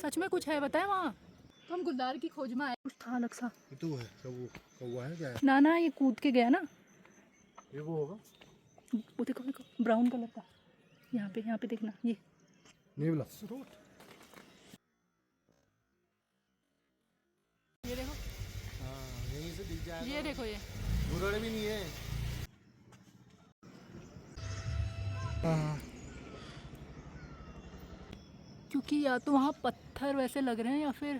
सच में कुछ है बताए वहाँ? तो हम गुलदार की खोज में आए, कुछ था अलग सा। तो है कौवा है क्या है? ना ये कूद के गया ना, ये वो होगा। वो देखो देखो ब्राउन कलर का, यहाँ पे देखना, ये नेवला। ये देखो, हाँ यहीं से दिख जाएगा। ये देखो, ये गुरड़ भी नहीं है। हाँ क्योंकि या तो वहाँ पत्थर वैसे लग रहे हैं या फिर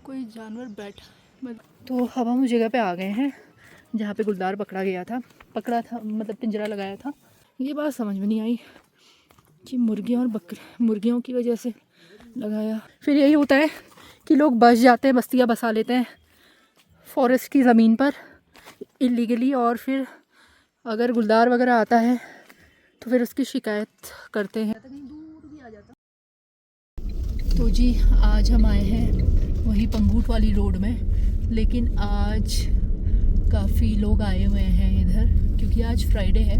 कोई जानवर बैठा। तो अब हम उस जगह पे आ गए हैं जहाँ पे गुलदार पकड़ा था मतलब पिंजरा लगाया था। ये बात समझ में नहीं आई कि मुर्गियों की वजह से लगाया। फिर यही होता है कि लोग बस जाते हैं, बस्तियाँ बसा लेते हैं फॉरेस्ट की ज़मीन पर इलीगली, और फिर अगर गुलदार वगैरह आता है तो फिर उसकी शिकायत करते हैं। कहीं दूर भी आ जाता। तो जी आज हम आए हैं वही पंगूट वाली रोड में, लेकिन आज काफ़ी लोग आए हुए हैं इधर, क्योंकि आज फ्राइडे है,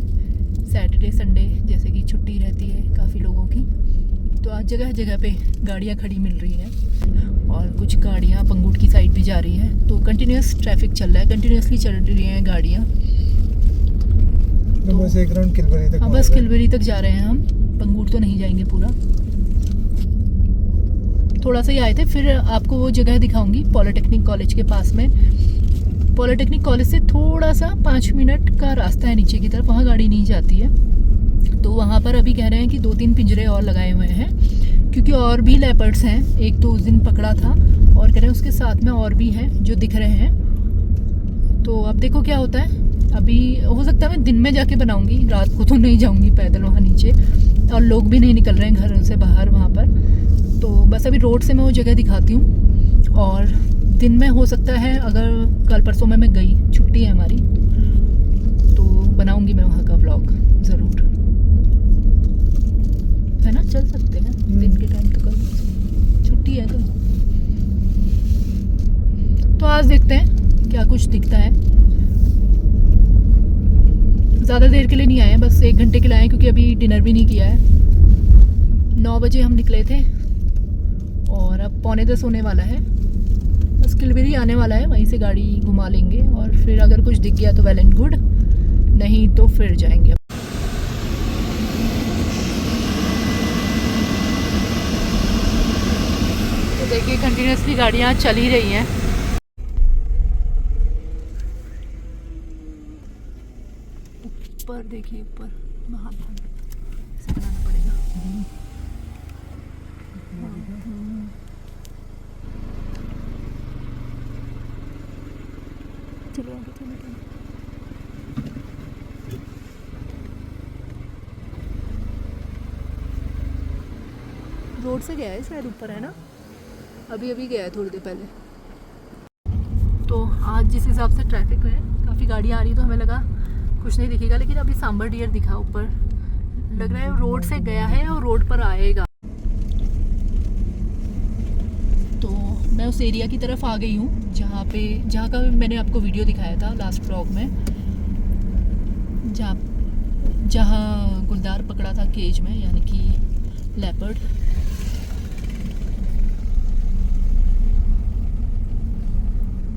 सैटरडे संडे जैसे कि छुट्टी रहती है काफ़ी लोगों की। तो आज जगह जगह पे गाड़ियाँ खड़ी मिल रही हैं और कुछ गाड़ियाँ पंगूट की साइड भी जा रही हैं। तो कंटिन्यूस ट्रैफिक चल रहा है, कंटिन्यूसली चल रही हैं गाड़ियाँ। तो बस एक राउंड किलबरी तक। हाँ बस किलबरी तक जा रहे हैं हम, पंगूट तो नहीं जाएंगे पूरा, थोड़ा सा ही आए थे। फिर आपको वो जगह दिखाऊंगी पॉलिटेक्निक कॉलेज के पास में। पॉलिटेक्निक कॉलेज से थोड़ा सा 5 मिनट का रास्ता है नीचे की तरफ, वहाँ गाड़ी नहीं जाती है। तो वहाँ पर अभी कह रहे हैं कि 2-3 पिंजरे और लगाए हुए हैं, क्योंकि और भी लेपर्ड्स हैं। एक तो उस दिन पकड़ा था और कह रहे हैं उसके साथ में और भी हैं जो दिख रहे हैं। तो अब देखो क्या होता है। अभी हो सकता है मैं दिन में जाके बनाऊंगी, रात को तो नहीं जाऊंगी पैदल वहाँ नीचे, और लोग भी नहीं निकल रहे हैं घर से बाहर वहाँ पर। तो बस अभी रोड से मैं वो जगह दिखाती हूँ, और दिन में हो सकता है अगर कल परसों में मैं गई, छुट्टी है हमारी, तो बनाऊंगी मैं वहाँ का व्लॉग ज़रूर, है ना। चल सकते हैं दिन के टाइम, तो कल छुट्टी है कल। तो आज देखते हैं क्या कुछ दिखता है। ज़्यादा देर के लिए नहीं आए, बस 1 घंटे के लिए आए, क्योंकि अभी डिनर भी नहीं किया है। 9 बजे हम निकले थे और अब 9:45 होने वाला है। बस किलबरी आने वाला है, वहीं से गाड़ी घुमा लेंगे, और फिर अगर कुछ दिख गया तो वेल एंड गुड, नहीं तो फिर जाएंगे। तो देखिए कंटिन्यूसली गाड़ियाँ चल ही रही हैं। ऊपर देखिए, ऊपर बाहर ऐसे बनाना पड़ेगा। चलो आगे चलो। रोड से गया है शायद, ऊपर है ना, अभी गया है थोड़ी देर पहले। तो आज जिस हिसाब से ट्रैफिक है, काफ़ी गाड़ियाँ आ रही, तो हमें लगा कुछ नहीं दिखेगा, लेकिन अभी सांबर डियर दिखा ऊपर, लग रहा है रोड से गया है और रोड पर आएगा। तो मैं उस एरिया की तरफ आ गई हूँ जहाँ का मैंने आपको वीडियो दिखाया था लास्ट व्लॉग में, जहाँ गुलदार पकड़ा था केज में, यानी कि लेपर्ड।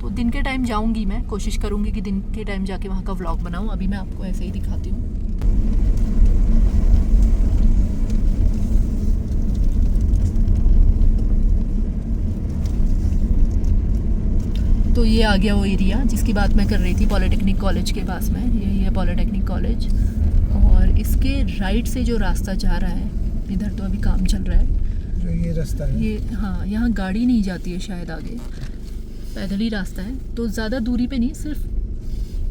तो दिन के टाइम जाऊंगी, मैं कोशिश करूंगी कि दिन के टाइम जाके वहाँ का व्लॉग बनाऊं। अभी मैं आपको ऐसे ही दिखाती हूँ। तो ये आ गया वो एरिया जिसकी बात मैं कर रही थी, पॉलिटेक्निक कॉलेज के पास में। यही है पॉलिटेक्निक कॉलेज, और इसके राइट से जो रास्ता जा रहा है, इधर तो अभी काम चल रहा है, जो ये रास्ता है, ये हाँ, यहाँ गाड़ी नहीं जाती है शायद, आगे पैदल ही रास्ता है। तो ज़्यादा दूरी पे नहीं, सिर्फ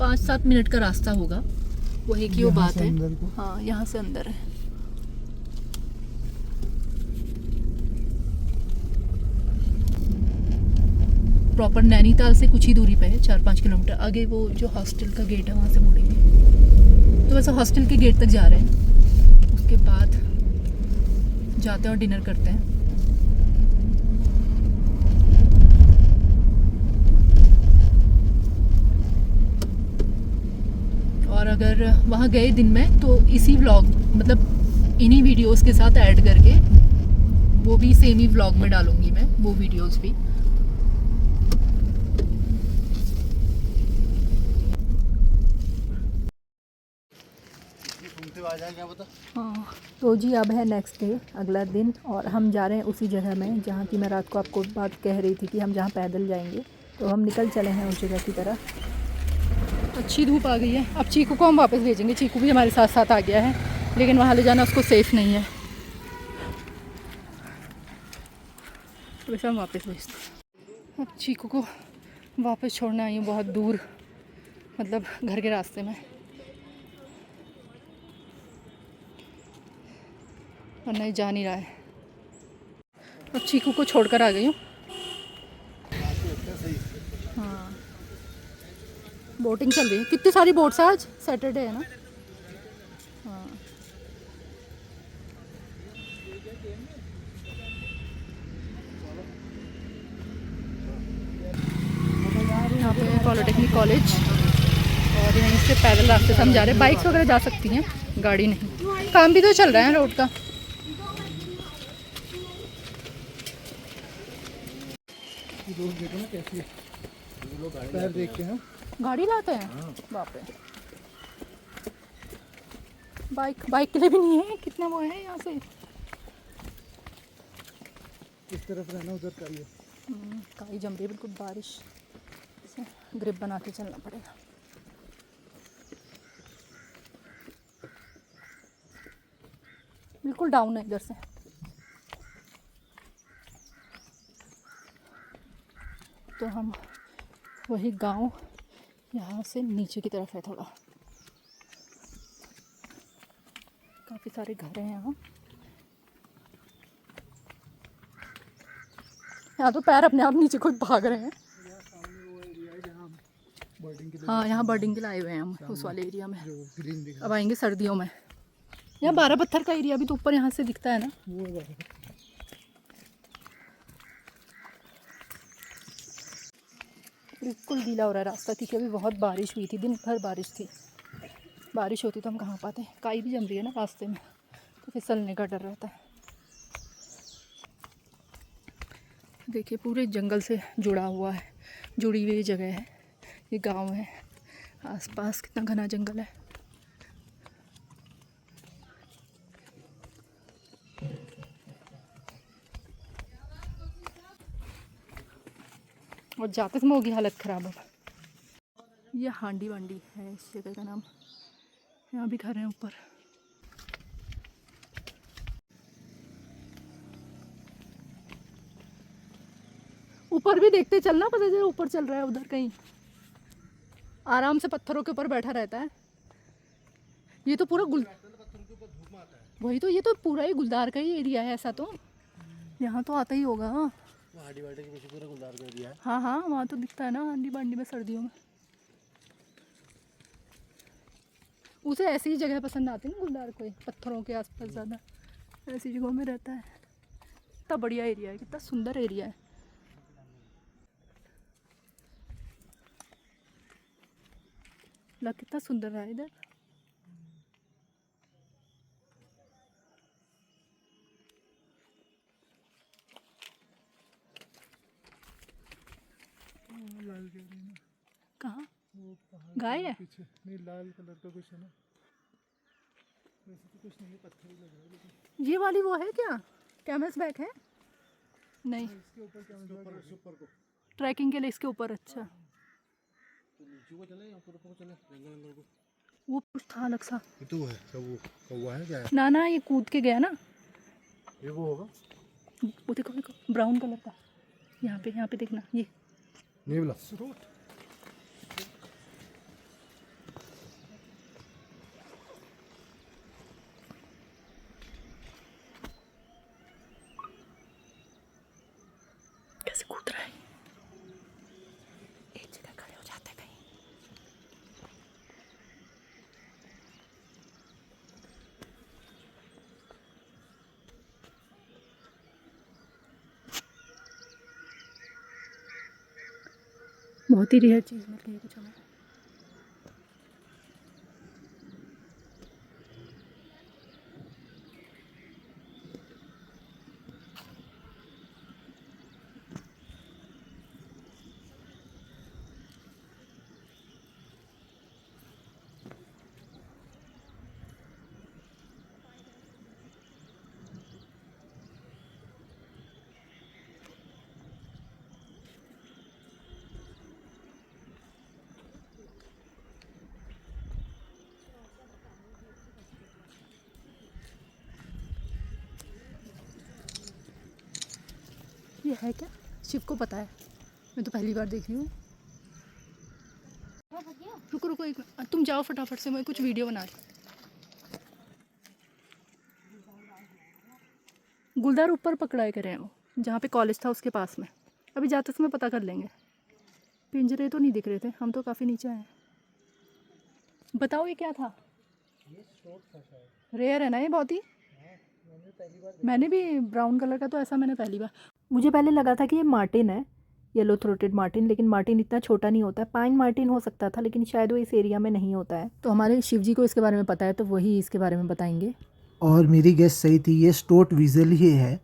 5-7 मिनट का रास्ता होगा, वो एक ही वो बात है। हाँ यहाँ से अंदर है। प्रॉपर नैनीताल से कुछ ही दूरी पे है, 4-5 किलोमीटर आगे। वो जो हॉस्टल का गेट है वहाँ से मुड़ेंगे। तो वैसे हॉस्टल के गेट तक जा रहे हैं, उसके बाद जाते हैं और डिनर करते हैं। और अगर वहाँ गए दिन में तो इसी व्लॉग, मतलब इन्हीं वीडियोस के साथ ऐड करके वो भी सेम ही व्लॉग में डालूंगी मैं वो वीडियोस भी। आ जाए क्या बता। हाँ तो जी अब है नेक्स्ट डे, अगला दिन, और हम जा रहे हैं उसी जगह में जहाँ की मैं रात को आपको बात कह रही थी कि हम जहाँ पैदल जाएंगे। तो हम निकल चले हैं उस जगह की तरफ। अच्छी धूप आ गई है। अब चीकू को हम वापस भेजेंगे, चीकू भी हमारे साथ साथ आ गया है, लेकिन वहाँ ले जाना उसको सेफ़ नहीं है, तो वैसे हम वापस भेजते हैं। अब चीकू को वापस छोड़ना आई हूँ बहुत दूर, मतलब घर के रास्ते में, वरना ये जा नहीं रहा है। अब चीकू को छोड़कर आ गई हूँ। हाँ बोटिंग चल रही है, कितनी सारी बोट्स है, आज सैटरडे है ना। हाँ यहाँ पे है पॉलिटेक्निक कॉलेज, और यहीं से पैदल रास्ते से हम जा रहे हैं। बाइक्स वगैरह जा सकती हैं, गाड़ी नहीं। काम भी तो चल रहा है रोड का। लोग देखो ना कैसी है, पैर देख के हैं। गाड़ी लाते हैं, बाप रे। बाइक के लिए भी नहीं है, कितना वो है यहाँ से। इस तरफ रहना उधर करिए। काई जम रही है बिल्कुल, बारिश से ग्रिप बना के चलना पड़ेगा। बिल्कुल डाउन है इधर से। तो हम वही गांव यहाँ से नीचे की तरफ है थोड़ा, काफ़ी सारे घर हैं यहाँ। यहाँ तो पैर अपने आप नीचे कोई भाग रहे हैं। हाँ यहाँ बर्डिंग के लिए आए हुए हैं हम, उस वाले एरिया में। अब आएंगे सर्दियों में। यहाँ 12 पत्थर का एरिया भी तो ऊपर यहाँ से दिखता है ना। बिल्कुल गीला हो रहा है रास्ता, क्योंकि अभी बहुत बारिश हुई थी, दिन भर बारिश थी। बारिश होती तो हम कहाँ पाते। काई भी जम रही है ना रास्ते में, तो फिसलने का डर रहता है। देखिए पूरे जंगल से जुड़ा हुआ है, जुड़ी हुई जगह है, ये गांव है। आसपास कितना घना जंगल है। और जाते समय होगी हालत ख़राब अब। ये हांडी वांडी है इस जगह का नाम। यहाँ भी घर हैं ऊपर। ऊपर भी देखते चलना, पता चला ऊपर चल रहा है उधर कहीं, आराम से पत्थरों के ऊपर बैठा रहता है। ये तो पूरा वही तो, ये तो पूरा ही गुलदार का ही एरिया है ऐसा तो। यहाँ तो आता ही होगा। हांडी वांडी के पीछे पूरा गुलदार कर दिया है। हाँ हाँ वहाँ तो दिखता है ना हांडी बांडी में सर्दियों में। उसे ऐसी ही जगह पसंद आती है ना गुलदार को, पत्थरों के आसपास ज़्यादा ऐसी जगहों में रहता है। कितना बढ़िया एरिया है, कितना सुंदर एरिया है। लग कितना सुंदर रहा है इधर। लाल कह रही है ना, कहाँ वो पहाड़ गाय के है? पीछे नहीं, लाल कलर का कुछ है ना, वैसे तो कुछ नहीं है, पत्थर ही लग रहा है लेकिन। ये वाली वो है क्या, कैमल्स बैक है? नहीं, इसके ऊपर क्या ऊपर को ट्रैकिंग के लिए इसके ऊपर। अच्छा तो नीचे को चले या ऊपर को चले, जंगल अंदर को। वो कुछ था अलग सा। ये तो है सब, वो कौवा है क्या है? ना ना ये कूद के गया ना। ये वो होगा, वो देखो देखो ब्राउन कलर का, यहाँ पे देखना ये नेवला। कैसे कूद रहा है। एक जगह खड़े हो जाते हैं कहीं। बहुत ही रेयर चीज़ मिल गई कुछ हमें। ये है क्या? शिव को पता है, मैं तो पहली बार देख रही हूँ। रुको रुको एक मिनट, तुम जाओ फटाफट से, मैं कुछ वीडियो बना रही हूँ। गुलदार ऊपर पकड़ा करे हैं वो, जहाँ पे कॉलेज था उसके पास में। अभी जाते समय पता कर लेंगे। पिंजरे तो नहीं दिख रहे थे, हम तो काफ़ी नीचे आए। बताओ ये क्या था? ये स्टोर था शायद। रेयर है ना ये बहुत ही। मैंने पहली बार मैंने भी ब्राउन कलर का, तो ऐसा मैंने पहली बार। मुझे पहले लगा था कि ये मार्टिन है, येलो थ्रोटेड मार्टिन, लेकिन मार्टिन इतना छोटा नहीं होता है। पाइन मार्टिन हो सकता था, लेकिन शायद वो इस एरिया में नहीं होता है। तो हमारे शिव जी को इसके बारे में पता है, तो वही इसके बारे में बताएंगे। और मेरी गेस सही थी, ये स्टोट वीजल ही है।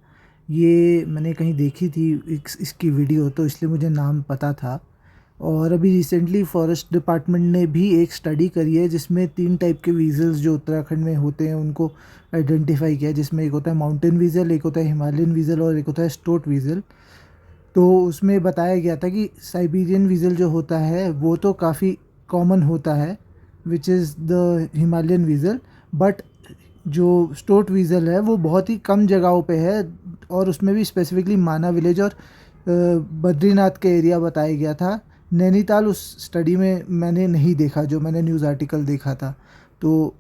ये मैंने कहीं देखी थी इसकी वीडियो, तो इसलिए मुझे नाम पता था। और अभी रिसेंटली फॉरेस्ट डिपार्टमेंट ने भी एक स्टडी करी है जिसमें 3 टाइप के वीजल्स जो उत्तराखंड में होते हैं उनको आइडेंटिफाई किया है, जिसमें एक होता है माउंटेन वीजल, एक होता है हिमालयन वीजल और एक होता है स्टोट वीजल। तो उसमें बताया गया था कि साइबेरियन वीजल जो होता है वो तो काफ़ी कॉमन होता है, which is the Himalayan वीजल, but जो स्टोट वीजल है वो बहुत ही कम जगहों पे है, और उसमें भी स्पेसिफिकली माना विलेज और बद्रीनाथ के एरिया बताया गया था। नैनीताल उस स्टडी में मैंने नहीं देखा, जो मैंने न्यूज़ आर्टिकल देखा था। तो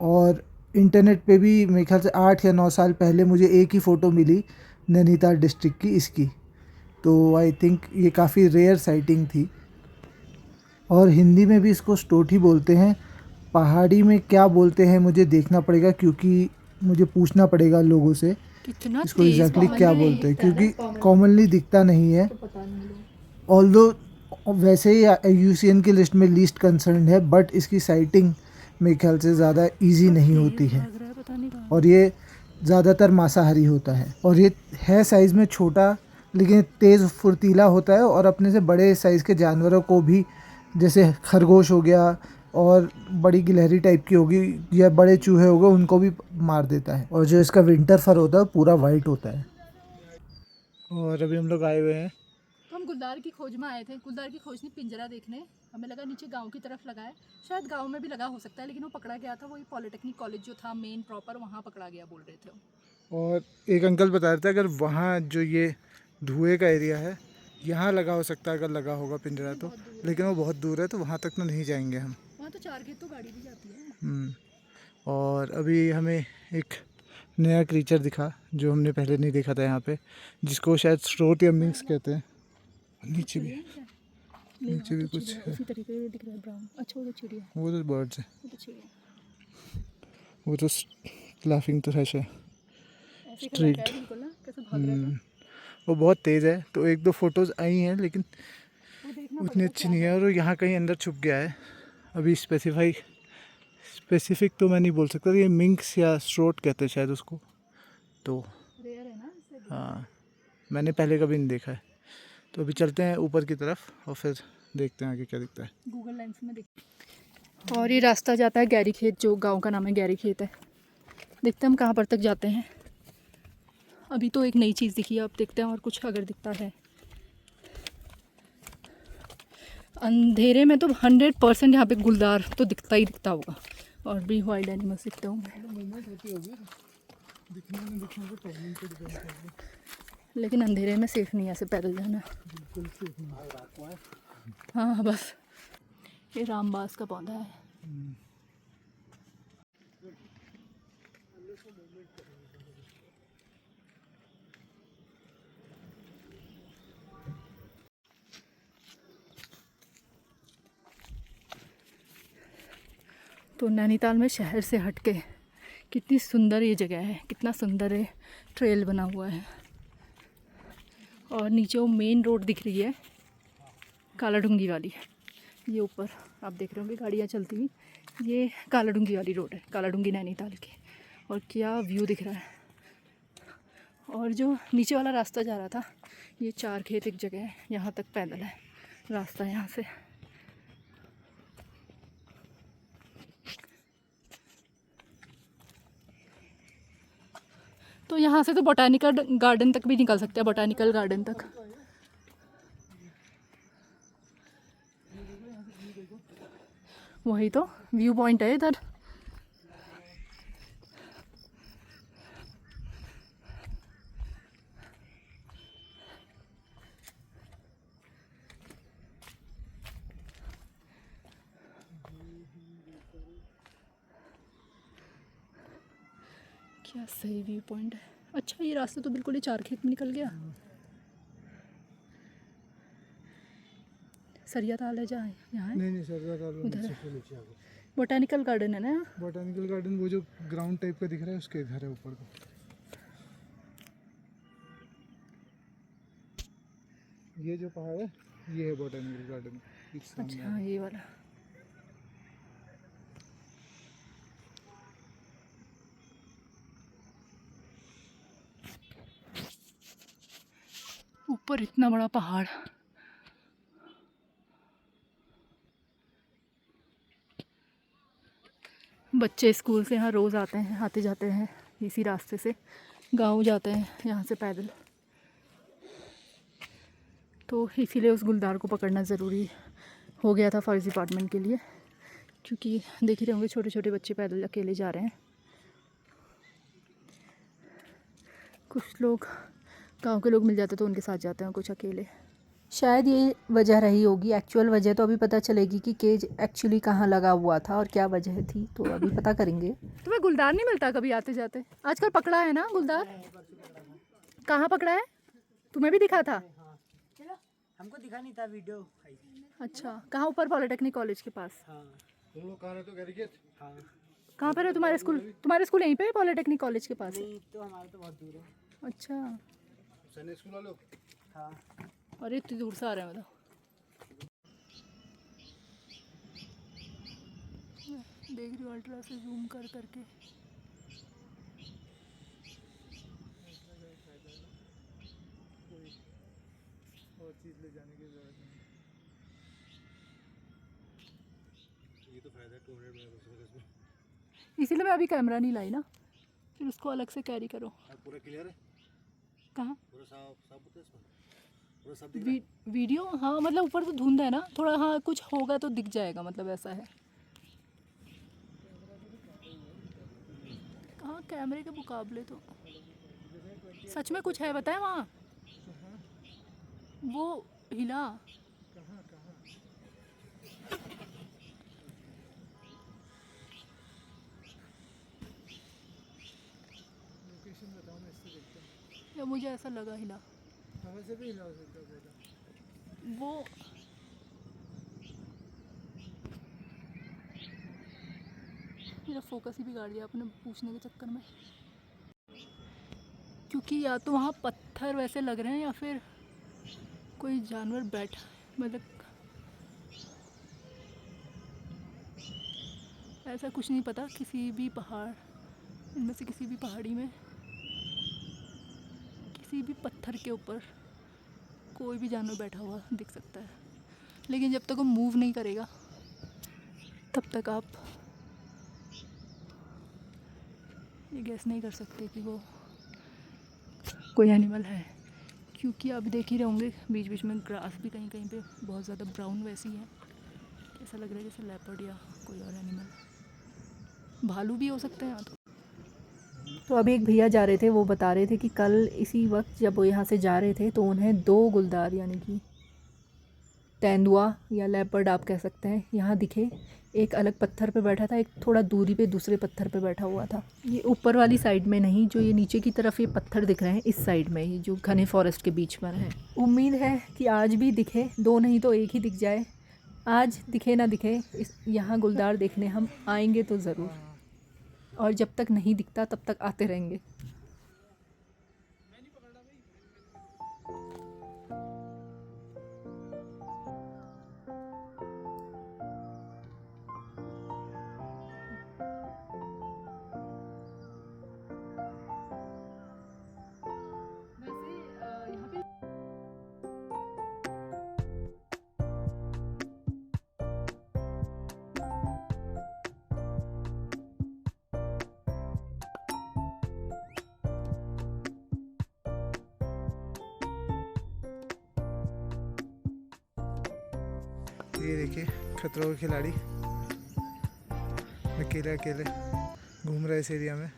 और इंटरनेट पे भी मेरे ख्याल से 8 या 9 साल पहले मुझे एक ही फ़ोटो मिली नैनीताल डिस्ट्रिक्ट की इसकी। तो आई थिंक ये काफ़ी रेयर साइटिंग थी। और हिंदी में भी इसको स्टोट ही बोलते हैं। पहाड़ी में क्या बोलते हैं मुझे देखना पड़ेगा, क्योंकि मुझे पूछना पड़ेगा लोगों से कितना इसको तेज एग्जैक्टली पवन क्या है। बोलते हैं, क्योंकि कॉमनली दिखता नहीं है। तो पता नहीं लोग। ऑल्दो वैसे ही IUCN की लिस्ट में लीस्ट कंसर्न है, बट इसकी साइटिंग मेरे ख्याल से ज़्यादा इजी नहीं होती है, लग रहा है पता नहीं कहाँ। और ये ज़्यादातर मांसाहारी होता है। और ये है साइज़ में छोटा, लेकिन तेज़ फुर्तीला होता है, और अपने से बड़े साइज़ के जानवरों को भी, जैसे खरगोश हो गया और बड़ी गिलहरी टाइप की होगी या बड़े चूहे हो गए, उनको भी मार देता है। और जो इसका विंटर फर होता है पूरा वाइट होता है। और अभी हम लोग आए हुए हैं, तो हम गुलदार की खोज में आए थे। गुलदार की खोज नहीं, पिंजरा देखने। हमें लगा नीचे गांव की तरफ लगा है, शायद गांव में भी लगा हो सकता है, लेकिन वो पकड़ा गया था। वही पॉलिटेक्निक कॉलेज जो था मेन प्रॉपर, वहाँ पकड़ा गया बोल रहे थे वो। और एक अंकल बता रहे थे अगर वहाँ जो ये धुएं का एरिया है यहाँ लगा हो सकता है, अगर लगा होगा पिंजरा तो, लेकिन वो बहुत दूर है तो वहाँ तक तो नहीं जाएंगे हम। वहाँ तो 4 खेत तो गाड़ी भी जाती है। और अभी हमें एक नया क्रीचर दिखा जो हमने पहले नहीं देखा था यहाँ पे, जिसको शायद स्ट्रोट या मिंक्स कहते हैं। नीचे भी कुछ है, उसी तरीके से दिख रहा है ब्राउन। अच्छा वो तो चिड़िया है, वो तो बर्ड्स है, वो तो चिड़िया वो तो लाफिंग थ्रश है। ऐसे खड़ा स्ट्रीट है बिल्कुल ना, कैसे भाग रहा था। वो बहुत तेज़ है, तो 1-2 फोटोज़ आई हैं, लेकिन वो देखना उतनी पड़ेगा अच्छी क्या नहीं है। और वो यहाँ कहीं अंदर छुप गया है। अभी स्पेसिफिक तो मैं नहीं बोल सकता, ये मिंक्स या स्ट्रोट कहते हैं शायद उसको। तो रेयर है ना इससे। हाँ, मैंने पहले कभी नहीं देखा है। तो अभी चलते हैं ऊपर की तरफ और फिर देखते हैं आगे क्या दिखता है। गूगल लेंस में देख। और ये रास्ता जाता है गैरी खेत, जो गांव का नाम है गैरी खेत है। देखते हैं हम कहाँ पर तक जाते हैं। अभी तो एक नई चीज़ दिखी है, अब देखते हैं और कुछ अगर दिखता है। अंधेरे में तो 100% यहाँ पे गुलदार तो दिखता ही दिखता होगा, और भी वाइल्ड एनिमल्स दिखते होंगे। लेकिन अंधेरे में सेफ नहीं है ऐसे पैदल जाना। हाँ बस, ये रामबास का पौधा है। तो नैनीताल में शहर से हटके कितनी सुंदर ये जगह है, कितना सुंदर है, ट्रेल बना हुआ है। और नीचे वो मेन रोड दिख रही है कालाडूंगी वाली, ये ऊपर आप देख रहे होंगे गाड़ियाँ चलती हुई, ये कालाडूंगी वाली रोड है, कालाडूंगी नैनीताल की। और क्या व्यू दिख रहा है। और जो नीचे वाला रास्ता जा रहा था, ये 4 खेत एक जगह है, यहाँ तक पैदल है रास्ता यहाँ से। तो यहाँ से तो बोटानिकल गार्डन तक भी निकल सकते हैं, बोटानिकल गार्डन तक। वही तो व्यू पॉइंट है इधर। क्या सही व्यू पॉइंट है। अच्छा ये रास्ता तो बिल्कुल ही चार खेत में निकल गया। सरिया ताल है जहाँ यहाँ है? नहीं सर, उधर नीचे आ गए। बोटानिकल गार्डन है ना? बोटानिकल गार्डन वो जो ग्राउंड टाइप का दिख रहा है उसके इधर है ऊपर को। ये जो पहाड़ है ये है बोटानिकल गार्डन। अच्छा ये वाला। ऊपर इतना बड़ा पहाड़। बच्चे स्कूल से यहाँ रोज़ आते हैं, आते जाते हैं इसी रास्ते से, गांव जाते हैं यहाँ से पैदल। तो इसीलिए उस गुलदार को पकड़ना ज़रूरी हो गया था फॉरेस्ट डिपार्टमेंट के लिए, क्योंकि देख ही रहे होंगे छोटे छोटे बच्चे पैदल अकेले जा रहे हैं। कुछ लोग गांव के लोग मिल जाते तो उनके साथ जाते हैं, कुछ अकेले। शायद ये वजह रही होगी। एक्चुअल वजह तो अभी पता चलेगी कि केज एक्चुअली कहाँ लगा हुआ था और क्या वजह थी, तो अभी पता करेंगे। तुम्हें गुलदार नहीं मिलता कभी आते जाते? आजकल पकड़ा है ना गुलदार? कहाँ पकड़ा है? तुम्हें भी दिखा था? हमको दिखा नहीं था, वीडियो। अच्छा कहाँ? ऊपर पॉलिटेक्निक कॉलेज के पास। हाँ। तुम लोग कहाँ रहते हो? गैरिकेट? हाँ। कहाँ पर है तुम्हारा स्कूल? तुम्हारा स्कूल यहीं पे है पॉलिटेक्निक कॉलेज के पास? नहीं तो हमारा तो बहुत दूर है। अच्छा सैनिक स्कूल वाले हो? हाँ। अरे इतनी दूर से आ रहे हैं मतलब। देख रही हूँ अल्ट्रा से जूम कर करके। और चीज़ ले जाने की जरूरत नहीं। ये तो फायदा है 200 में। इसीलिए मैं अभी कैमरा नहीं लाई ना, फिर उसको अलग से कैरी करो। पूरा क्लियर है? कहाँ? पूरा साफ साफ होता है इसमें? पूरा सब दिख रहा है? वीडियो हाँ, मतलब ऊपर तो धुंध है ना थोड़ा, हाँ कुछ होगा तो दिख जाएगा, मतलब ऐसा है। कहाँ कैमरे के मुकाबले तो सच में कुछ है, बताए वहाँ वो हिला। कहाँ कहाँ? लोकेशन बताओ, मैं इससे देखता हूँ। या मुझे ऐसा लगा हिला। हवा से भी हिला हो सकता है पौधा। वो मेरा फोकस ही बिगाड़ दिया आपने पूछने के चक्कर में, क्योंकि या तो वहाँ पत्थर वैसे लग रहे हैं या फिर कोई जानवर बैठा, मतलब ऐसा कुछ नहीं पता। किसी भी पहाड़, इनमें से किसी भी पहाड़ी में किसी भी पत्थर के ऊपर कोई भी जानवर बैठा हुआ दिख सकता है, लेकिन जब तक वो मूव नहीं करेगा तब तक आप ये गैस नहीं कर सकते कि वो कोई एनिमल है, क्योंकि आप देख ही रहे होंगे बीच बीच में ग्रास भी कहीं कहीं पे बहुत ज़्यादा ब्राउन वैसी है। ऐसा लग रहा है जैसे लेपर्ड या कोई और एनिमल, भालू भी हो सकते हैं यहाँ तो अभी एक भैया जा रहे थे, वो बता रहे थे कि कल इसी वक्त जब वो यहाँ से जा रहे थे तो उन्हें 2 गुलदार यानी कि तेंदुआ या लेपर्ड आप कह सकते हैं यहाँ दिखे। एक अलग पत्थर पे बैठा था, एक थोड़ा दूरी पे दूसरे पत्थर पे बैठा हुआ था। ये ऊपर वाली साइड में नहीं, जो ये नीचे की तरफ ये पत्थर दिख रहे हैं इस साइड में, ये जो घने फॉरेस्ट के बीच में है। उम्मीद है कि आज भी दिखे, 2 नहीं तो 1 ही दिख जाए। आज दिखे ना दिखे, इस यहाँ गुलदार देखने हम आएंगे तो ज़रूर, और जब तक नहीं दिखता तब तक आते रहेंगे। ये देखिए खतरों के खिलाड़ी अकेले अकेले घूम रहे इस एरिया में।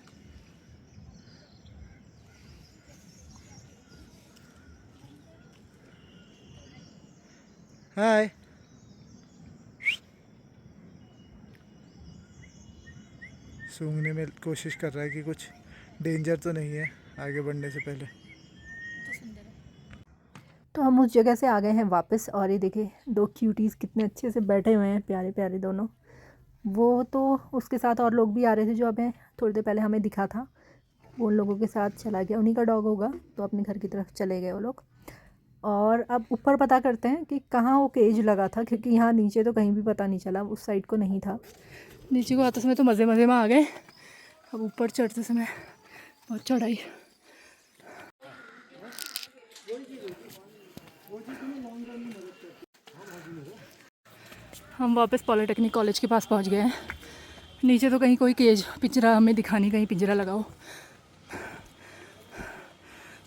हाय, सूंघने में कोशिश कर रहा है कि कुछ डेंजर तो नहीं है आगे बढ़ने से पहले। तो हम उस जगह से आ गए हैं वापस, और ये देखिए दो क्यूटीज़ कितने अच्छे से बैठे हुए हैं, प्यारे प्यारे दोनों। वो तो उसके साथ और लोग भी आ रहे थे जो हमें थोड़ी देर पहले हमें दिखा था, वो उन लोगों के साथ चला गया, उन्हीं का डॉग होगा, तो अपने घर की तरफ चले गए वो लोग। और अब ऊपर पता करते हैं कि कहाँ वो केज लगा था, क्योंकि यहाँ नीचे तो कहीं भी पता नहीं चला, उस साइड को नहीं था। नीचे को आते समय तो मज़े मज़े में आ गए, अब ऊपर चढ़ते समय बहुत चढ़ाई। हम वापस पॉलिटेक्निक कॉलेज के पास पहुंच गए हैं। नीचे तो कहीं कोई केज पिंजरा हमें दिखा नहीं, कहीं पिंजरा लगाओ,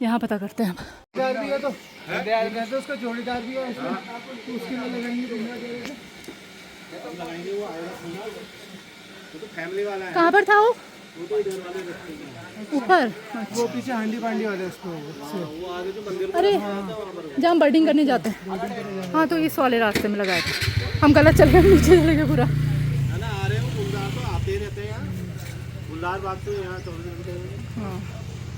यहाँ पता करते हैं अब। तो उसका जोड़ीदार भी है उसमें, तो उसके लिए लगाएंगे। कहाँ पर था वो? ऊपर। वो पीछे हांडी पांडी वाले उसको। अरे जहाँ हम बर्डिंग करने जाते हैं, हाँ तो इस वाले रास्ते में लगाया था, हम गलत चल गए, नीचे चले गए पूरा। है ना, आ रहे हो गुलदार तो आते ही रहते हैं यहाँ, गुलदार बाग तो यहाँ चलते हैं। हाँ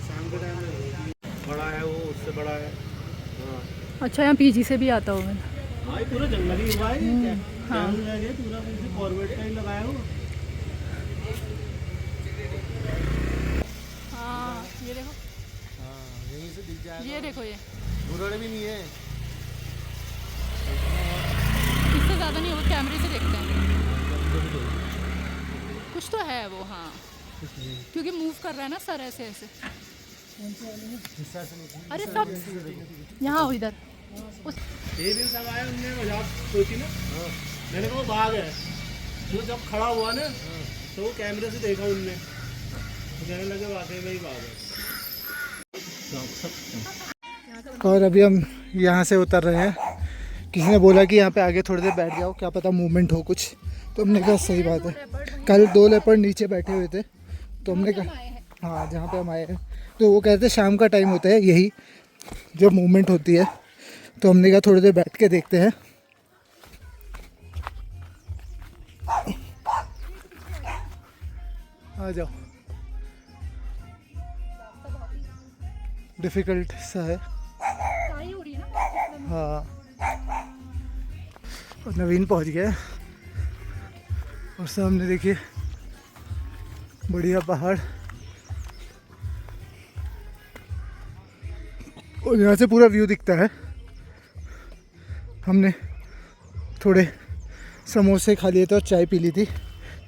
शाम के टाइम में बड़ा है वो, उससे बड़ा है। हाँ अच्छा, यहाँ पीजी से भी आता होगा। हाँ, ये पूरा जंगल ही हुआ है। हाँ पूरा फॉरवर्ड का ही लगाया हो। हाँ ये देखो, हाँ यहीं से दिख जाएगा। ये देखो, ये बुरड़ भी नहीं है, इससे ज़्यादा नहीं होगा, कैमरे से देखते हैं कुछ तो है वो। हाँ क्योंकि मूव कर रहा है ना सर, ऐसे ऐसे। अरे सब यहाँ हो, इधर उस ये दिन सब आए, उनने मजाक सोची ना। मैंने कहा वो बाघ है, वो जब खड़ा हुआ ना तो वो कैमरे से देखा उनने, तो कहने लगे वाकई में ही बाघ है। और अभी हम यहाँ से उतर रहे हैं। किसी ने बोला कि यहाँ पे आगे थोड़ी देर बैठ जाओ, क्या पता मूवमेंट हो कुछ, तो हमने कहा सही बात है। कल 2 लेपर्ड नीचे बैठे हुए थे, तो हमने कहा हाँ जहाँ पे हम आए हैं, तो वो कहते शाम का टाइम होता है यही जब मूवमेंट होती है, तो हमने कहा थोड़ी देर बैठ के देखते हैं। आ जाओ, डिफ़िकल्ट सा है। हाँ, और नवीन पहुंच गया है, और सामने देखिए बढ़िया पहाड़, और यहाँ से पूरा व्यू दिखता है। हमने थोड़े समोसे खा लिए थे और चाय पी ली थी,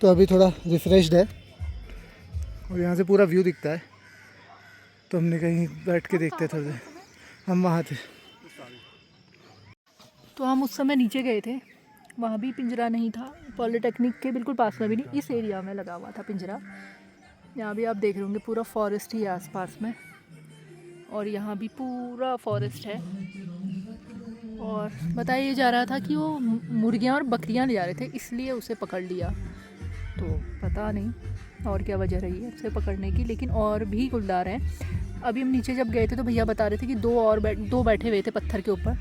तो अभी थोड़ा रिफ्रेश्ड है, और यहाँ से पूरा व्यू दिखता है, तो हमने कहीं बैठ के देखते थोड़े देर। हम वहाँ थे, तो हम उस समय नीचे गए थे, वहाँ भी पिंजरा नहीं था, पॉलिटेक्निक के बिल्कुल पास में भी नहीं, इस एरिया में लगा हुआ था पिंजरा। यहाँ भी आप देख रहे होंगे पूरा फॉरेस्ट ही है आसपास में, और यहाँ भी पूरा फॉरेस्ट है। और बताया जा रहा था कि वो मुर्गियाँ और बकरियाँ ले जा रहे थे, इसलिए उसे पकड़ लिया। तो पता नहीं और क्या वजह रही है उसे पकड़ने की, लेकिन और भी गुलदार हैं। अभी हम नीचे जब गए थे तो भैया बता रहे थे कि दो बैठे हुए थे पत्थर के ऊपर,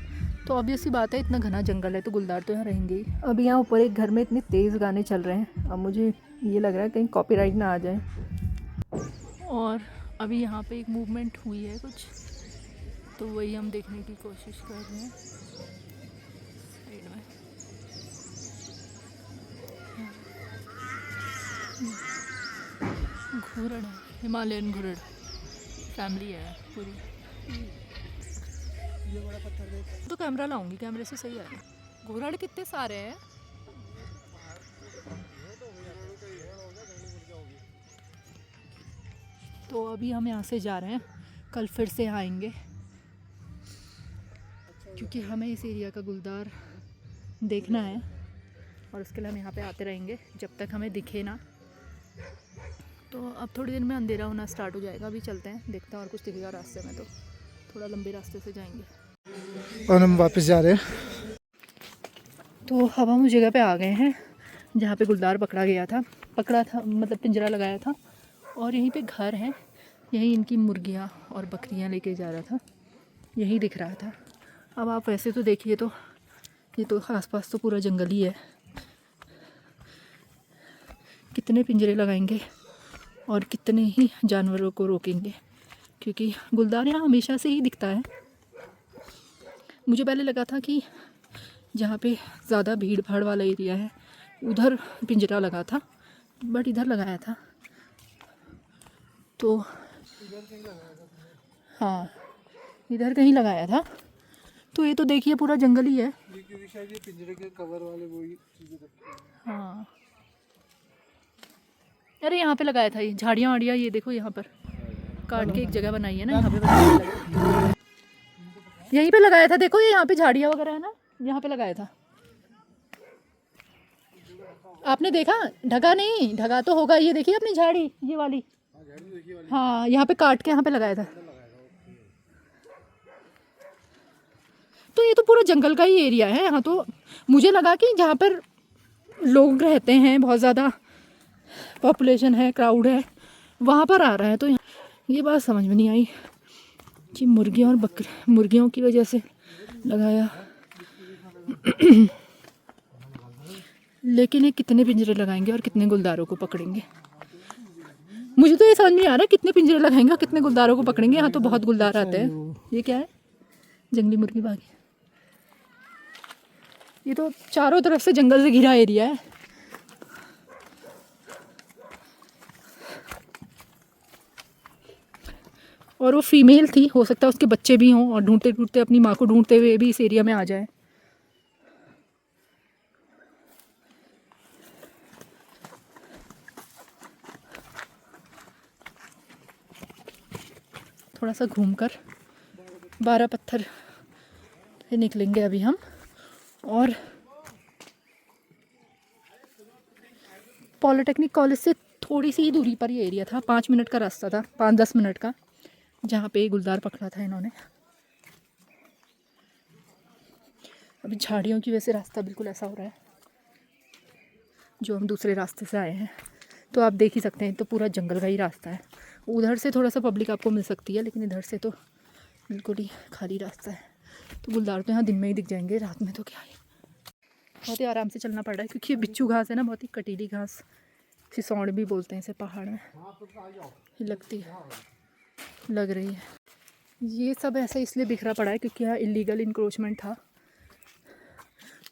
तो ऑब्वियस सी बात है, इतना घना जंगल है तो गुलदार तो यहाँ रहेंगे ही। अभी यहाँ ऊपर एक घर में इतने तेज़ गाने चल रहे हैं, अब मुझे ये लग रहा है कहीं कॉपीराइट ना आ जाए। और अभी यहाँ पे एक मूवमेंट हुई है कुछ, तो वही हम देखने की कोशिश कर रहे हैं साइड में। घुरड़ है, हिमालयन घुरड़ फैमिली है पूरी। ये बड़ा पत्थर देख। तो कैमरा लाऊंगी, कैमरे से सही आएगा। घुरड़ कितने सारे हैं। तो अभी हम यहाँ से जा रहे हैं, कल फिर से आएंगे, क्योंकि हमें इस एरिया का गुलदार देखना है, और उसके लिए हम यहाँ पे आते रहेंगे जब तक हमें दिखे ना। तो अब थोड़ी देर में अंधेरा होना स्टार्ट हो जाएगा, अभी चलते हैं, देखते हैं और कुछ दिखेगा रास्ते में, तो थोड़ा लंबे रास्ते से जाएंगे। और हम वापस जा रहे हैं। तो अब हम उस जगह पे आ गए हैं जहाँ पे गुलदार पकड़ा था, मतलब पिंजरा लगाया था, और यहीं पे घर है, यहीं इनकी मुर्गियाँ और बकरियाँ लेके जा रहा था, यही दिख रहा था। अब आप वैसे तो देखिए तो ये तो आसपास तो पूरा जंगल ही है, कितने पिंजरे लगाएंगे और कितने ही जानवरों को रोकेंगे, क्योंकि गुलदार यहाँ हमेशा से ही दिखता है। मुझे पहले लगा था कि जहाँ पे ज़्यादा भीड़ भाड़ वाला एरिया है उधर पिंजरा लगा था, बट इधर लगाया था। तो हाँ, इधर कहीं लगाया था। तो ये तो देखिए पूरा जंगल ही है। पिंजरे के कवर वाले वो चीज़ें रखी हैं। हाँ, अरे यहाँ पे लगाया था ये झाड़ियाँ वाड़ियाँ, ये देखो यहाँ पर काट के एक जगह बनाई है ना, यहाँ पे लगाया। यहीं पे लगाया था, देखो ये यहाँ पे झाड़ियाँ वगैरह है ना, यहाँ पे लगाया था। आपने देखा? ढका नहीं, ढका तो होगा। ये देखिए अपनी झाड़ी, ये वाली। हाँ, यहाँ पे काट के यहाँ पे लगाया था। तो ये तो पूरा जंगल का ही एरिया है यहाँ। तो मुझे लगा कि जहाँ पर लोग रहते हैं, बहुत ज़्यादा पॉपुलेशन है, क्राउड है, वहाँ पर आ रहा है। तो ये बात समझ में नहीं आई कि मुर्गियाँ और मुर्गियों की वजह से लगाया। लेकिन ये कितने पिंजरे लगाएंगे और कितने गुलदारों को पकड़ेंगे? मुझे तो ये समझ नहीं आ रहा कितने पिंजरे लगाएंगे और कितने गुलदारों को पकड़ेंगे। यहाँ तो बहुत गुलदार आते हैं। ये क्या है? जंगली मुर्गी बागी। ये तो चारों तरफ से जंगल से घिरा एरिया है। और वो फीमेल थी, हो सकता है उसके बच्चे भी हों और ढूंढते ढूंढते अपनी माँ को ढूंढते हुए भी इस एरिया में आ जाए। थोड़ा सा घूमकर 12 पत्थर से निकलेंगे अभी हम। और पॉलिटेक्निक कॉलेज से थोड़ी सी ही दूरी पर ये एरिया था, 5 मिनट का रास्ता था, 5-10 मिनट का, जहाँ पे गुलदार पकड़ा था इन्होंने। अभी झाड़ियों की वजह से रास्ता बिल्कुल ऐसा हो रहा है जो हम दूसरे रास्ते से आए हैं। तो आप देख ही सकते हैं, तो पूरा जंगल का ही रास्ता है। उधर से थोड़ा सा पब्लिक आपको मिल सकती है, लेकिन इधर से तो बिल्कुल ही खाली रास्ता है। तो गुलदार तो यहाँ दिन में ही दिख जाएंगे, रात में तो क्या है। बहुत ही आराम से चलना पड़ रहा है, क्योंकि ये बिच्छू घास है ना, बहुत ही कटीली घास, सिसौड़ भी बोलते हैं इसे पहाड़ में, लगती है, लग रही है। ये सब ऐसा इसलिए बिखरा पड़ा है क्योंकि यहाँ इलीगल इंक्रोचमेंट था,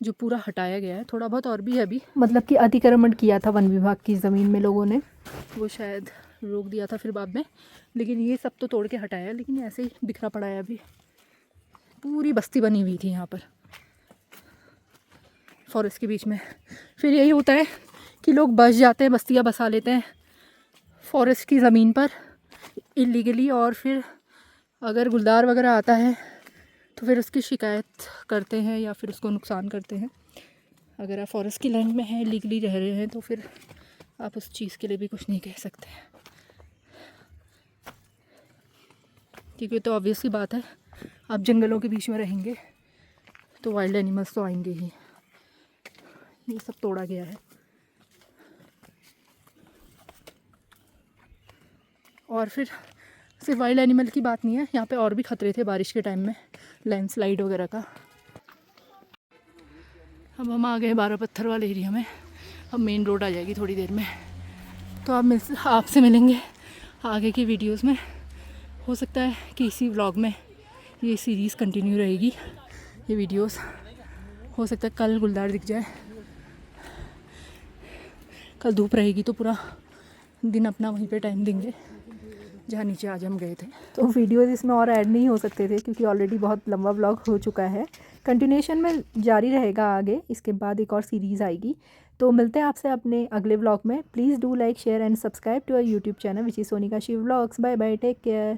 जो पूरा हटाया गया है। थोड़ा बहुत और भी है अभी, मतलब कि अतिक्रमण किया था वन विभाग की ज़मीन में लोगों ने, वो शायद रोक दिया था फिर बाद में, लेकिन ये सब तो तोड़ के हटाया है। लेकिन ऐसे ही बिखरा पड़ा है अभी। पूरी बस्ती बनी हुई थी यहाँ पर फॉरेस्ट के बीच में। फिर यही होता है कि लोग बस जाते हैं, बस्तियाँ बसा लेते हैं फॉरेस्ट की ज़मीन पर इलीगली, और फिर अगर गुलदार वगैरह आता है तो फिर उसकी शिकायत करते हैं या फिर उसको नुकसान करते हैं। अगर आप फॉरेस्ट की लैंड में हैं, इलीगली रह रहे हैं, तो फिर आप उस चीज़ के लिए भी कुछ नहीं कह सकते, क्योंकि तो ऑब्वियस सी बात है, आप जंगलों के बीच में रहेंगे तो वाइल्ड एनिमल्स तो आएंगे ही। ये सब तोड़ा गया है। और फिर सिर्फ वाइल्ड एनिमल की बात नहीं है, यहाँ पे और भी खतरे थे बारिश के टाइम में, लैंडस्लाइड वगैरह का। अब हम आ गए 12 पत्थर वाले एरिया में। अब मेन रोड आ जाएगी थोड़ी देर में, तो आपसे मिलेंगे आगे की वीडियोस में। हो सकता है कि इसी व्लॉग में ये सीरीज़ कंटिन्यू रहेगी, ये वीडियोस। हो सकता है कल गुलदार दिख जाए, कल धूप रहेगी तो पूरा दिन अपना वहीं पे टाइम देंगे जहाँ नीचे आज हम गए थे। तो वीडियोस इसमें और ऐड नहीं हो सकते थे, क्योंकि ऑलरेडी बहुत लंबा व्लॉग हो चुका है। कंटिन्यूएशन में जारी रहेगा आगे, इसके बाद एक और सीरीज़ आएगी। तो मिलते हैं आपसे अपने अगले व्लॉग में। Please do like, share and subscribe to our YouTube channel which is Sonika Shiv vlogs. Bye bye, take care.